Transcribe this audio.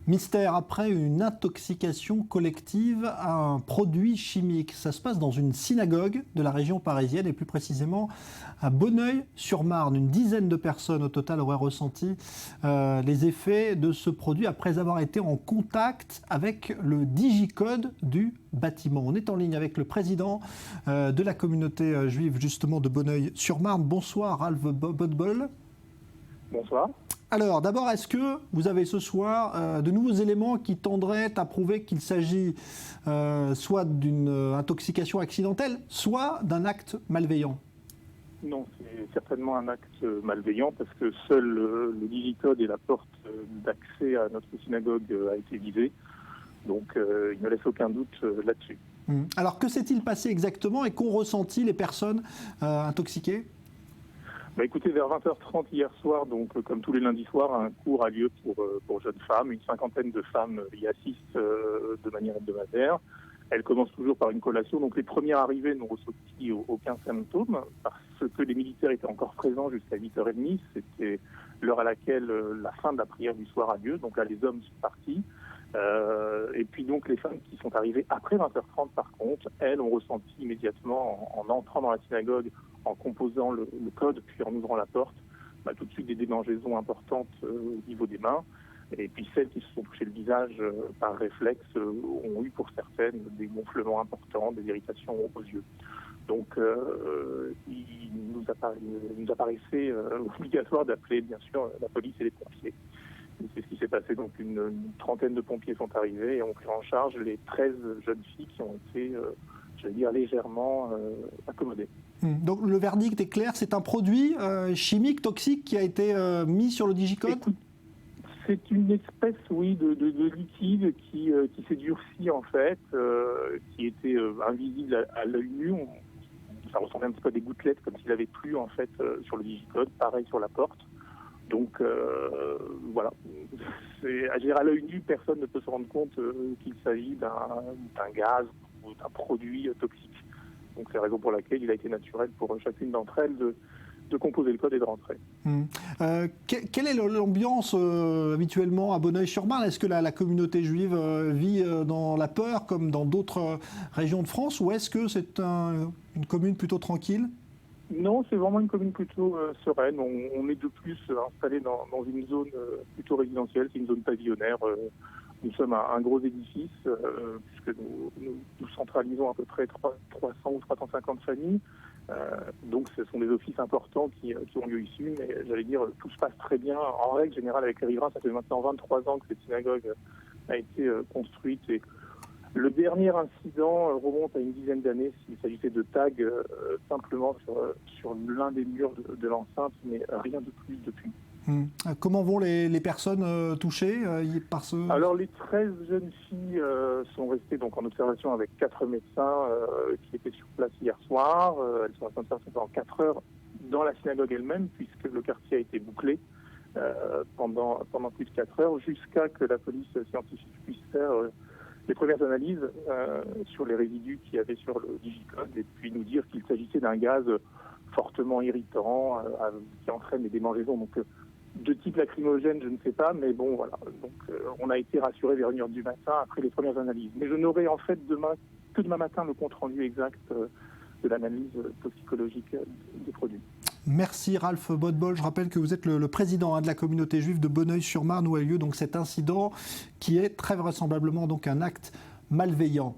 Mystère après une intoxication collective à un produit chimique. Ça se passe dans une synagogue de la région parisienne et plus précisément à Bonneuil-sur-Marne. Une dizaine de personnes au total auraient ressenti les effets de ce produit après avoir été en contact avec le digicode du bâtiment. On est en ligne avec le président de la communauté juive justement de Bonneuil-sur-Marne. Bonsoir Ralph Bodbol. Bonsoir. Alors d'abord, est-ce que vous avez ce soir de nouveaux éléments qui tendraient à prouver qu'il s'agit soit d'une intoxication accidentelle, soit d'un acte malveillant? Non, c'est certainement un acte malveillant parce que seul le digicode et la porte d'accès à notre synagogue a été visé. Donc il ne laisse aucun doute là-dessus. Alors que s'est-il passé exactement et qu'ont ressenti les personnes intoxiquées? Écoutez, vers 20h30 hier soir, donc comme tous les lundis soirs, un cours a lieu pour jeunes femmes. Une cinquantaine de femmes y assistent de manière hebdomadaire. Elle commence toujours par une collation. Donc les premières arrivées n'ont ressenti aucun symptôme parce que les militaires étaient encore présents jusqu'à 8h30. C'était l'heure à laquelle la fin de la prière du soir a lieu. Donc là, les hommes sont partis. Et puis donc les femmes qui sont arrivées après 20h30 par contre, elles ont ressenti immédiatement en entrant dans la synagogue, en composant le code puis en ouvrant la porte, tout de suite des démangeaisons importantes au niveau des mains. Et puis celles qui se sont touchées le visage par réflexe ont eu pour certaines des gonflements importants, des irritations aux yeux. Donc il nous apparaissait obligatoire d'appeler bien sûr la police et les pompiers. C'est ce qui s'est passé. Donc une trentaine de pompiers sont arrivés et ont pris en charge les 13 jeunes filles qui ont été, légèrement accommodées. Donc le verdict est clair, c'est un produit chimique toxique qui a été mis sur le digicode? C'est une espèce, oui, de liquide qui s'est durci en fait, qui était invisible à l'œil nu. Ça ressemblait un petit peu à des gouttelettes, comme s'il avait plu en fait sur le digicode, pareil sur la porte. Donc voilà, à l'œil nu, personne ne peut se rendre compte qu'il s'agit d'un gaz ou d'un produit toxique. Donc c'est la raison pour laquelle il a été naturel pour chacune d'entre elles de composer le code et de rentrer. Quelle est l'ambiance habituellement à Bonneuil-sur-Marne? Est-ce que la communauté juive vit dans la peur comme dans d'autres régions de France, ou est-ce que c'est une commune plutôt tranquille? Non, c'est vraiment une commune plutôt sereine. On est de plus installé dans une zone plutôt résidentielle, c'est une zone pavillonnaire. Nous sommes un gros édifice, puisque nous centralisons à peu près 300 ou 350 familles. Donc ce sont des offices importants qui ont lieu ici, mais j'allais dire, tout se passe très bien. En règle générale avec les riverains, ça fait maintenant 23 ans que cette synagogue a été construite. Et le dernier incident remonte à une dizaine d'années. Il s'agissait de tags simplement sur l'un des murs de l'enceinte, mais rien de plus depuis. Comment vont les personnes touchées par ce... Alors les 13 jeunes filles sont restées donc en observation avec 4 médecins qui étaient sur place hier soir. Elles sont restées en observation pendant 4 heures dans la synagogue elle-même, puisque le quartier a été bouclé pendant plus de 4 heures, jusqu'à que la police scientifique puisse faire les premières analyses sur les résidus qu'il y avait sur le digicode, et puis nous dire qu'il s'agissait d'un gaz fortement irritant qui entraîne des démangeaisons. Donc de type lacrymogène, je ne sais pas, mais bon, voilà. Donc, on a été rassurés vers 1h du matin après les premières analyses. Mais je n'aurai en fait que demain matin le compte-rendu exact de l'analyse toxicologique des produits. Merci Ralph Bodbol. Je rappelle que vous êtes le président de la communauté juive de Bonneuil-sur-Marne, où a eu lieu donc cet incident qui est très vraisemblablement donc un acte malveillant.